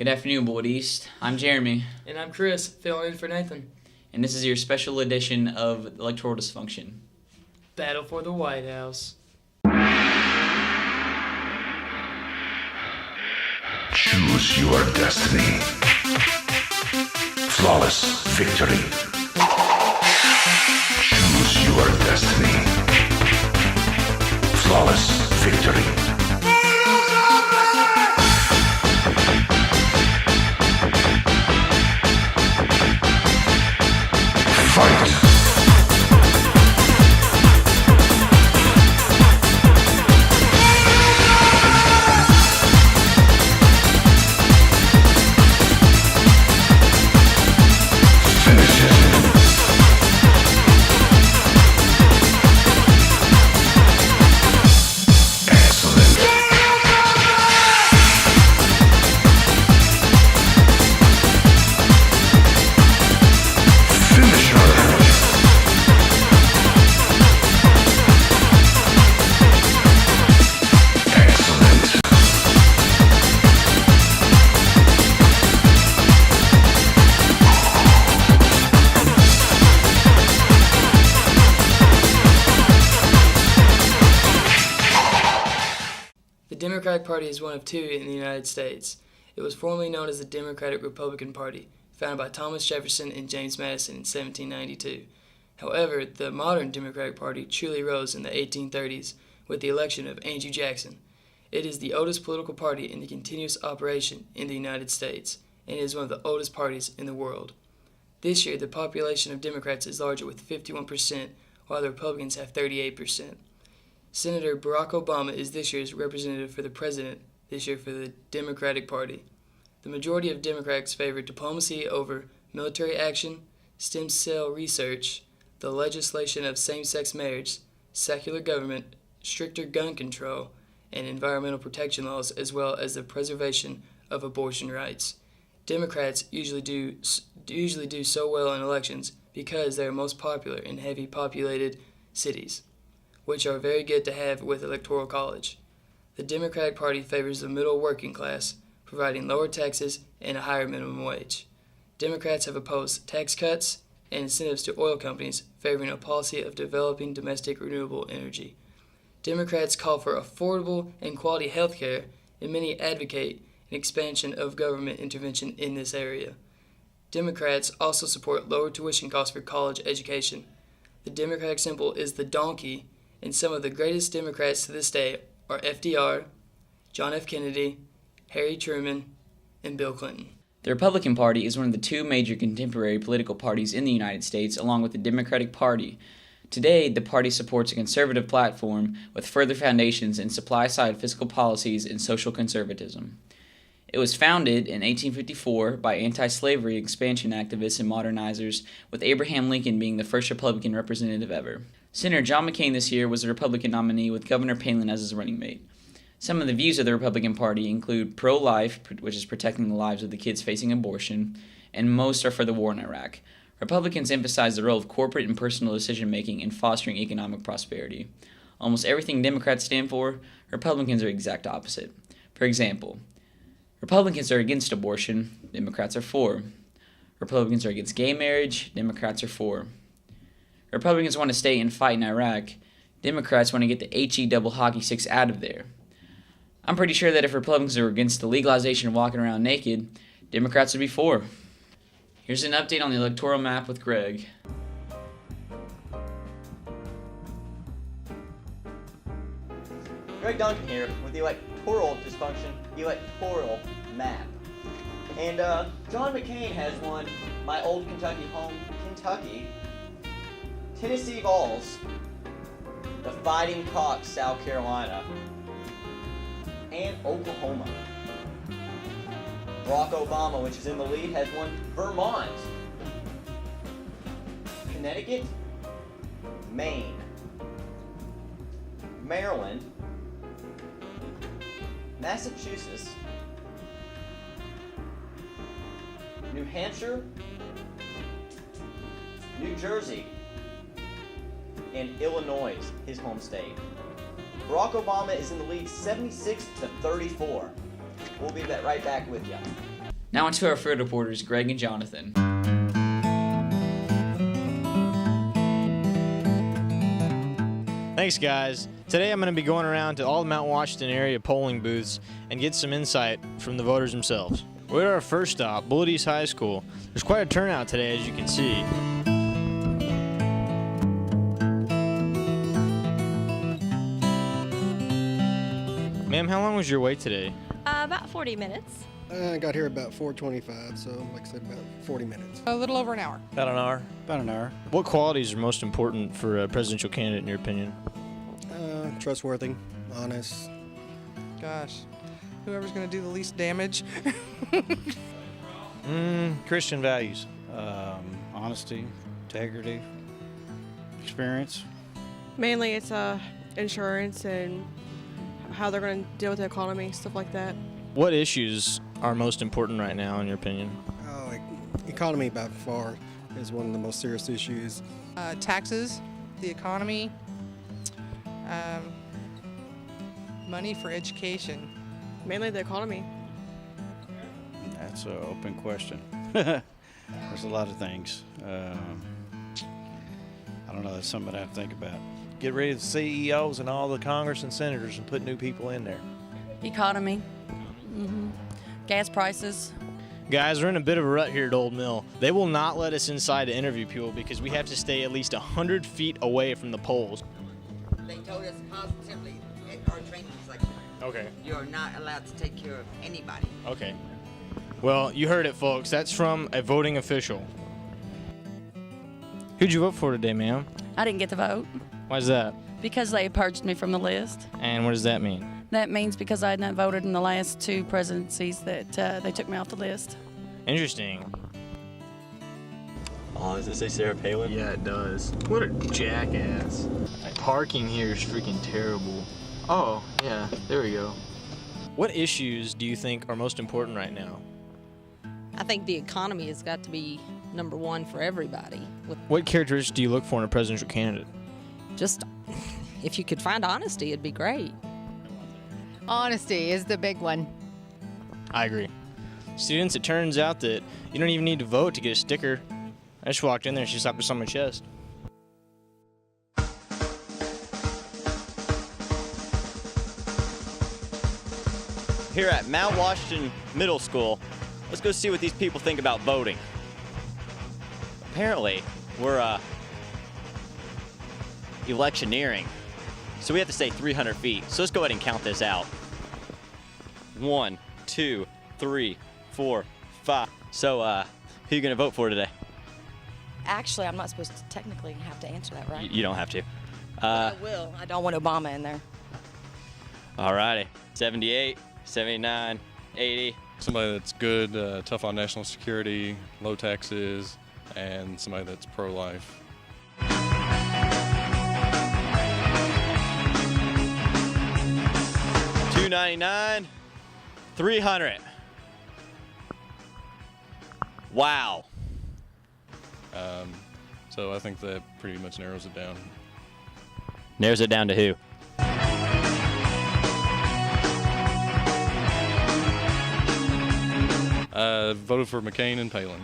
Good afternoon, Boyd East. I'm Jeremy. And I'm Chris, filling in for Nathan. And this is your special edition of Electoral Dysfunction. Battle for the White House. Choose your destiny. Flawless victory. Choose your destiny. Flawless victory. Fight! The Democratic Party is one of two in the United States. It was formerly known as the Democratic-Republican Party, founded by Thomas Jefferson and James Madison in 1792. However, the modern Democratic Party truly rose in the 1830s with the election of Andrew Jackson. It is the oldest political party in the continuous operation in the United States, and is one of the oldest parties in the world. This year, the population of Democrats is larger with 51%, while the Republicans have 38%. Senator Barack Obama is this year's representative for the president this year for the Democratic Party. The majority of Democrats favor diplomacy over military action, stem cell research, the legislation of same-sex marriage, secular government, stricter gun control, and environmental protection laws, as well as the preservation of abortion rights. Democrats usually do so well in elections because they are most popular in heavily populated cities, which are very good to have with Electoral college. The Democratic Party favors the middle working class, providing lower taxes and a higher minimum wage. Democrats have opposed tax cuts and incentives to oil companies, favoring a policy of developing domestic renewable energy. Democrats call for affordable and quality health care, and many advocate an expansion of government intervention in this area. Democrats also support lower tuition costs for college education. The Democratic symbol is the donkey, and some of the greatest Democrats to this day are FDR, John F. Kennedy, Harry Truman, and Bill Clinton. The Republican Party is one of the two major contemporary political parties in the United States, along with the Democratic Party. Today, the party supports a conservative platform with further foundations in supply-side fiscal policies and social conservatism. It was founded in 1854 by anti-slavery expansion activists and modernizers, with Abraham Lincoln being the first Republican representative ever. Senator John McCain this year was the Republican nominee with Governor Palin as his running mate. Some of the views of the Republican Party include pro-life, which is protecting the lives of the kids facing abortion, and most are for the war in Iraq. Republicans emphasize the role of corporate and personal decision-making in fostering economic prosperity. Almost everything Democrats stand for, Republicans are exact opposite. For example, Republicans are against abortion, Democrats are for. Republicans are against gay marriage, Democrats are for. Republicans want to stay and fight in Iraq, Democrats want to get the HE double hockey sticks out of there. I'm pretty sure that if Republicans are against the legalization of walking around naked, Democrats would be for. Here's an update on the electoral map with Greg. Greg Duncan here with the Electoral Dysfunction, Electoral map. And John McCain has won my old Kentucky home, Kentucky, Tennessee Vols, the Fighting Cocks, South Carolina, and Oklahoma. Barack Obama, which is in the lead, has won Vermont, Connecticut, Maine, Maryland, Massachusetts, New Hampshire, New Jersey, and Illinois, his home state. Barack Obama is in the lead 76-34. We'll be right back with you. Now on to our field reporters, Greg and Jonathan. Thanks, guys. Today I'm going to be going around to all the Mount Washington area polling booths and get some insight from the voters themselves. We're at our first stop, Bullitt East High School. There's quite a turnout today, as you can see. Ma'am, how long was your wait today? About 40 minutes. I got here about 4:25, so like I said, about 40 minutes. A little over an hour. About an hour. About an hour. What qualities are most important for a presidential candidate, in your opinion? Trustworthy, honest. Gosh, whoever's going to do the least damage. Christian values. Honesty, integrity, experience. Mainly it's insurance and how they're going to deal with the economy, stuff like that. What issues are most important right now, in your opinion? Economy by far is one of the most serious issues. Taxes, the economy, money for education. Mainly the economy. That's an open question. There's a lot of things. I don't know, that's something I have to think about. Get rid of the CEOs and all the Congress and senators and put new people in there. Economy. Gas prices. Guys, we're in a bit of a rut here at Old Mill. They will not let us inside to interview people because we have to stay at least 100 feet away from the polls. They told us positively at our training section. Okay. You're not allowed to take care of anybody. Okay. Well, you heard it, folks. That's from a voting official. Who'd you vote for today, ma'am? I didn't get to vote Why's that? because they purged me from the list. And what does that mean? That means because I had not voted in the last two presidencies that they took me off the list. Interesting. Oh, does it say Sarah Palin? Yeah, it does. What a jackass. Parking here is freaking terrible. Oh, yeah, there we go. What issues do you think are most important right now? I think the economy has got to be number one for everybody. What characteristics do you look for in a presidential candidate? Just, if you could find honesty, it'd be great. Honesty is the big one. I agree. Students, it turns out that you don't even need to vote to get a sticker. I just walked in there and she slapped this on my chest. Here at Mount Washington Middle School, let's go see what these people think about voting. Apparently, we're electioneering, so we have to stay 300 feet. So let's go ahead and count this out. 1, 2, 3, 4, 5. So, who are you gonna vote for today? Actually, I'm not supposed to technically have to answer that, right? You don't have to. I will. I don't want Obama in there. Alrighty. 78, 79, 80. Somebody that's good, tough on national security, low taxes, and somebody that's pro-life. $2.99, 300. Wow. So I think that pretty much narrows it down. Narrows it down to who? Voted for McCain and Palin.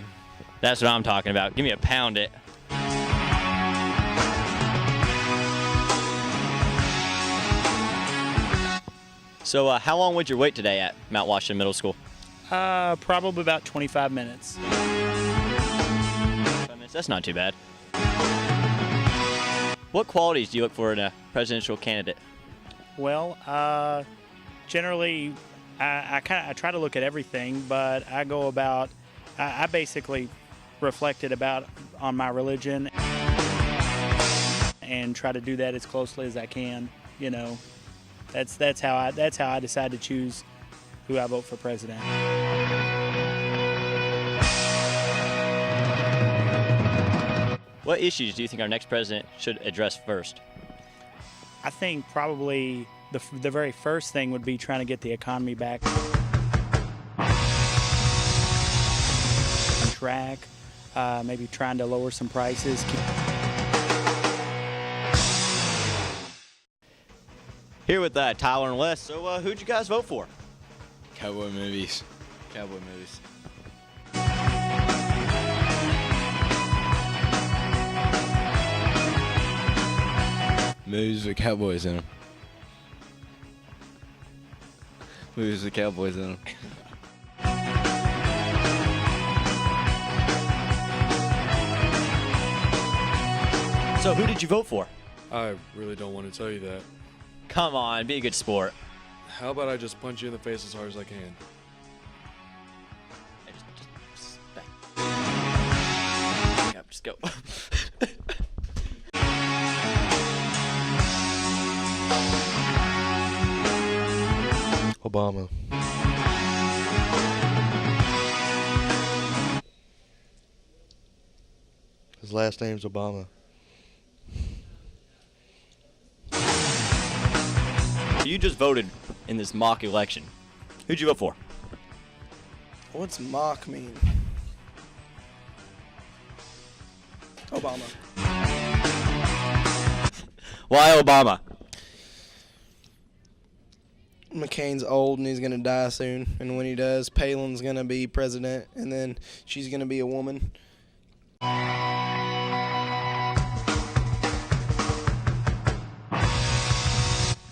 That's what I'm talking about. Give me a pound it. So how long was your wait today at Mount Washington Middle School? Probably about 25 minutes. 5 minutes, that's not too bad. What qualities do you look for in a presidential candidate? Well, generally, I try to look at everything, but I go about, I basically reflect it on my religion and try to do that as closely as I can. You know, that's how I decide to choose who I vote for president. What issues do you think our next president should address first? I think probably the very first thing would be trying to get the economy back on track, maybe trying to lower some prices. Here with Tyler and Les. So who'd you guys vote for? Cowboy movies. Cowboy movies. Movies with cowboys in them. Movies with cowboys in them. So who did you vote for? I really don't want to tell you that. Come on, be a good sport. How about I just punch you in the face as hard as I can? Just go. Obama. His last name's Obama. You just voted in this mock election. Who'd you vote for? What's mock mean? Obama. Why Obama? McCain's old and he's going to die soon. And when he does, Palin's going to be president. And then she's going to be a woman.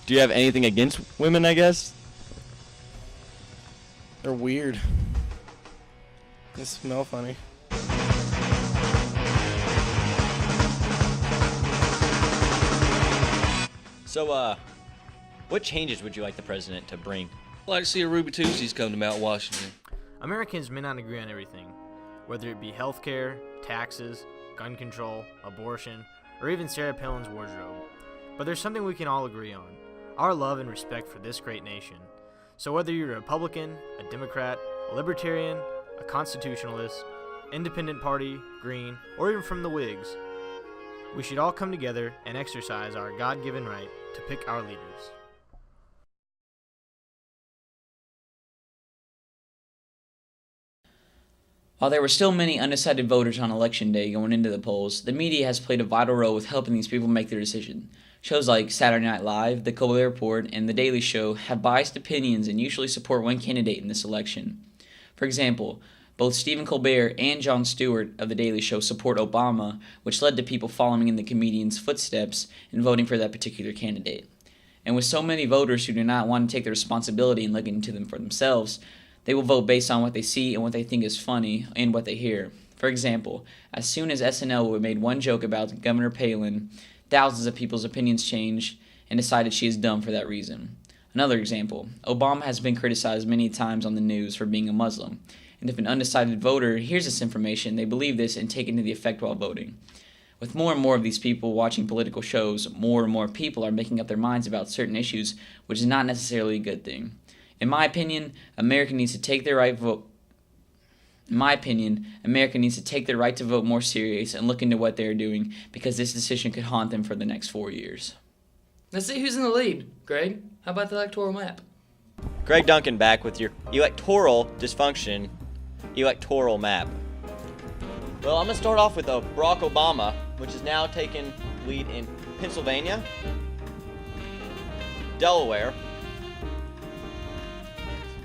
Do you have anything against women, I guess? They're weird. They smell funny. So, what changes would you like the president to bring? I'd like to see a Ruby Tuesdays come to Mount Washington. Americans may not agree on everything, whether it be healthcare, taxes, gun control, abortion, or even Sarah Palin's wardrobe. But there's something we can all agree on: our love and respect for this great nation. So whether you're a Republican, a Democrat, a Libertarian, a Constitutionalist, Independent Party, Green, or even from the Whigs, we should all come together and exercise our God-given right to pick our leaders. While there were still many undecided voters on Election Day going into the polls, the media has played a vital role with helping these people make their decision. Shows like Saturday Night Live, The Colbert Report, and The Daily Show have biased opinions and usually support one candidate in this election. For example, both Stephen Colbert and Jon Stewart of The Daily Show support Obama, which led to people following in the comedian's footsteps and voting for that particular candidate. And with so many voters who do not want to take the responsibility and look into them for themselves, they will vote based on what they see and what they think is funny and what they hear. For example, as soon as SNL made one joke about Governor Palin, thousands of people's opinions changed and decided she is dumb for that reason. Another example, Obama has been criticized many times on the news for being a Muslim, and if an undecided voter hears this information, they believe this and take it into the effect while voting. With more and more of these people watching political shows, more and more people are making up their minds about certain issues, which is not necessarily a good thing. In my opinion, America needs to take their right to vote more serious and look into what they are doing, because this decision could haunt them for the next 4 years. Let's see who's in the lead. Greg, how about the electoral map? Greg Duncan back with your electoral dysfunction electoral map. Well, I'm going to start off with Barack Obama, which has now taken lead in Pennsylvania, Delaware,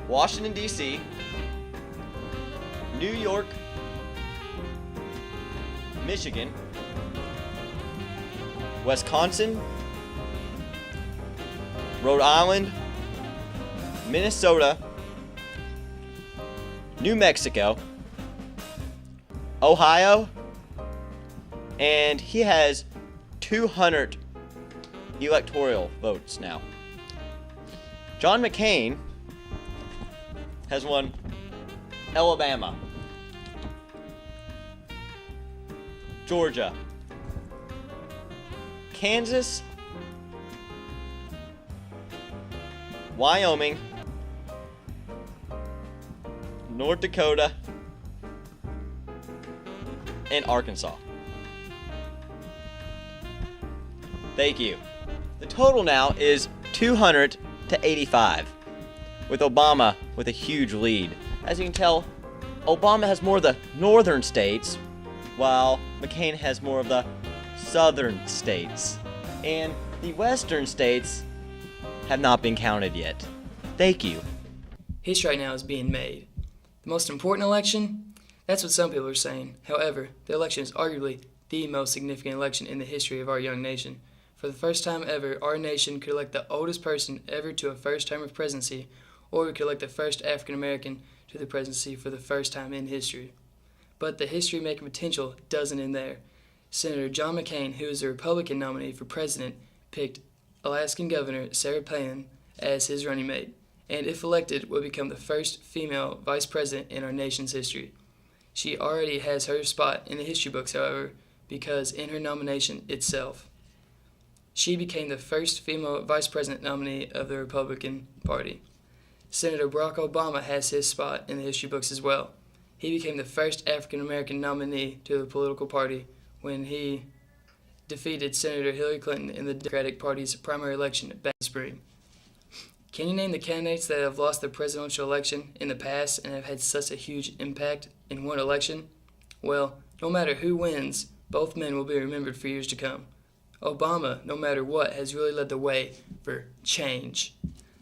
Washington, D.C., New York, Michigan, Wisconsin, Rhode Island, Minnesota, New Mexico, Ohio, and he has 200 electoral votes now. John McCain has won Alabama, Georgia, Kansas, Wyoming, North Dakota, and Arkansas. Thank you. The total now is 200 to 85, with Obama with a huge lead. As you can tell, Obama has more of the northern states, while McCain has more of the southern states. And the western states have not been counted yet. Thank you. History right now is being made. The most important election? That's what some people are saying. However, the election is arguably the most significant election in the history of our young nation. For the first time ever, our nation could elect the oldest person ever to a first term of presidency, or we could elect the first African American to the presidency for the first time in history. But the history-making potential doesn't end there. Senator John McCain, who is a Republican nominee for president, picked Alaskan Governor Sarah Palin as his running mate, and if elected, will become the first female vice president in our nation's history. She already has her spot in the history books, however, because in her nomination itself, she became the first female vice president nominee of the Republican Party. Senator Barack Obama has his spot in the history books as well. He became the first African American nominee to the political party when he defeated Senator Hillary Clinton in the Democratic Party's primary election back in spring. Can you name the candidates that have lost the presidential election in the past and have had such a huge impact in one election? Well, no matter who wins, both men will be remembered for years to come. Obama, no matter what, has really led the way for change,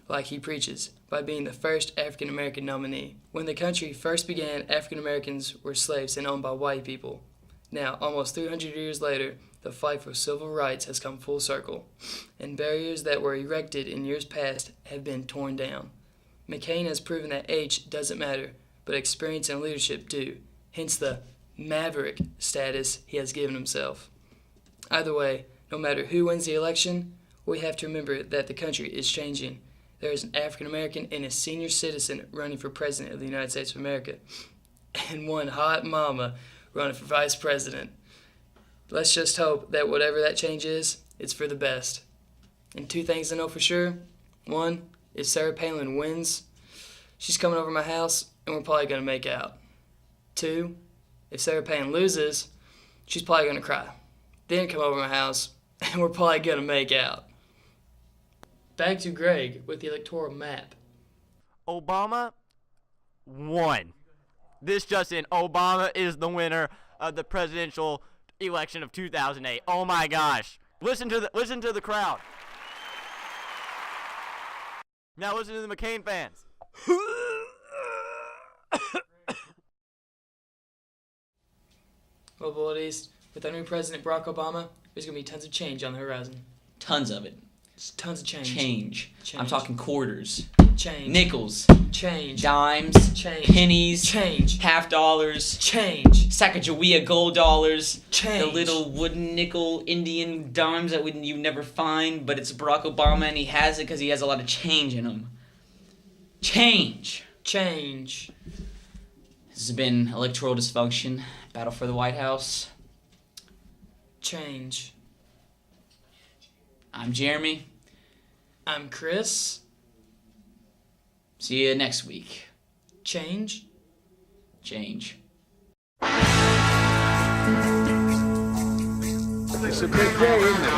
like he preaches, by being the first African American nominee. When the country first began, African Americans were slaves and owned by white people. Now, almost 300 years later, the fight for civil rights has come full circle, and barriers that were erected in years past have been torn down. McCain has proven that age doesn't matter, but experience and leadership do, hence the maverick status he has given himself. Either way, no matter who wins the election, we have to remember that the country is changing. There is an African American and a senior citizen running for president of the United States of America, and one hot mama running for vice president. Let's just hope that whatever that change is, it's for the best. And two things I know for sure. One, if Sarah Palin wins, she's coming over my house and we're probably going to make out. Two, if Sarah Palin loses, she's probably going to cry. Then come over my house and we're probably going to make out. Back to Greg with the electoral map. Obama won. This just in, Obama is the winner of the presidential election of 2008. Oh my gosh. Listen to the crowd. Now listen to the McCain fans. Well, buddies, with our new president, Barack Obama, there's going to be tons of change on the horizon. Tons of it. Tons of change. Change. I'm talking quarters. Change. Nickels. Change. Dimes. Change. Pennies. Change. Half dollars. Change. Sacagawea gold dollars. Change. The little wooden nickel Indian dimes that you never find, but it's Barack Obama and he has it because he has a lot of change in him. Change. Change. This has been Electoral Dysfunction. Battle for the White House. Change. I'm Jeremy. I'm Chris. See you next week. Change. Change. It's a big day, isn't it?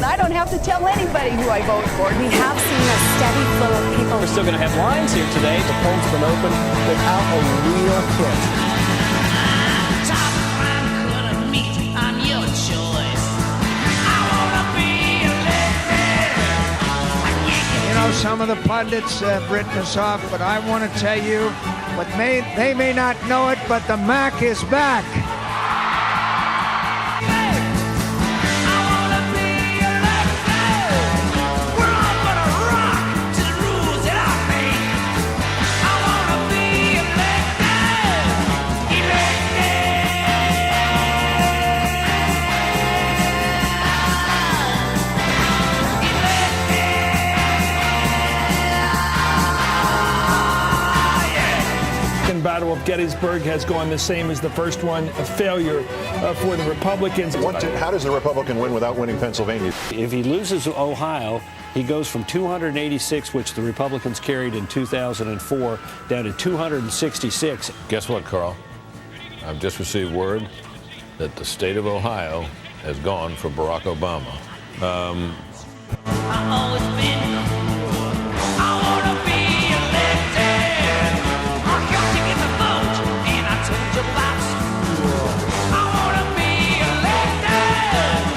I don't have to tell anybody who I vote for. We have seen a steady flow of people. We're still going to have lines here today. The polls have been open without a real hit. You know, some of the pundits have written us off, but I want to tell you, they may not know it, but the Mac is back. Battle of Gettysburg has gone the same as the first one, a failure for the Republicans. How does the Republican win without winning Pennsylvania? If he loses Ohio, he goes from 286, which the Republicans carried in 2004, down to 266. Guess what, Carl? I've just received word that the state of Ohio has gone for Barack Obama.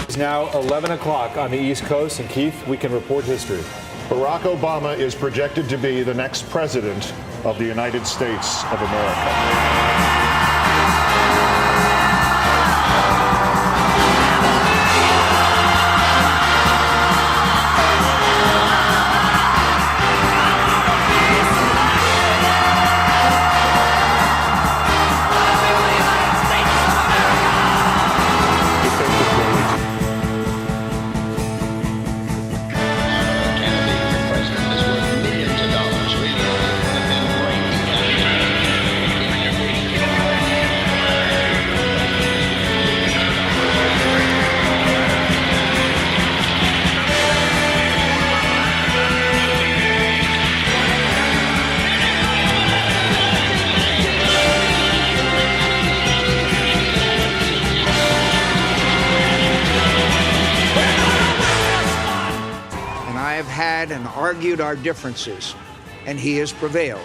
It's now 11 o'clock on the East Coast, and Keith, we can report history. Barack Obama is projected to be the next president of the United States of America. I have had and argued our differences, and he has prevailed.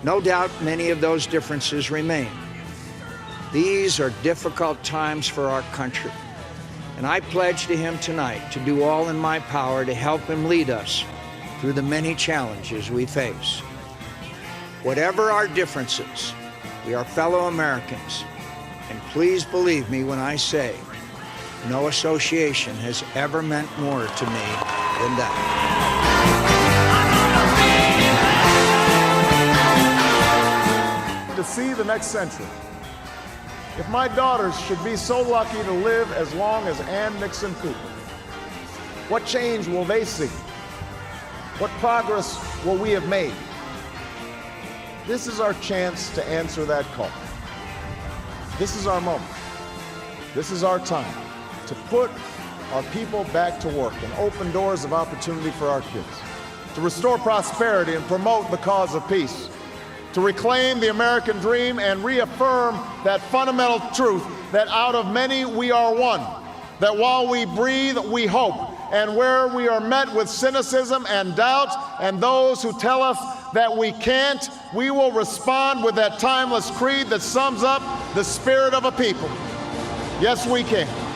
No doubt many of those differences remain. These are difficult times for our country, and I pledge to him tonight to do all in my power to help him lead us through the many challenges we face. Whatever our differences, we are fellow Americans, and please believe me when I say no association has ever meant more to me than that. To see the next century. If my daughters should be so lucky to live as long as Ann Nixon Cooper, what change will they see? What progress will we have made? This is our chance to answer that call. This is our moment. This is our time to put our people back to work and open doors of opportunity for our kids, to restore prosperity and promote the cause of peace, to reclaim the American dream and reaffirm that fundamental truth that out of many we are one, that while we breathe, we hope, and where we are met with cynicism and doubt and those who tell us that we can't, we will respond with that timeless creed that sums up the spirit of a people. Yes, we can.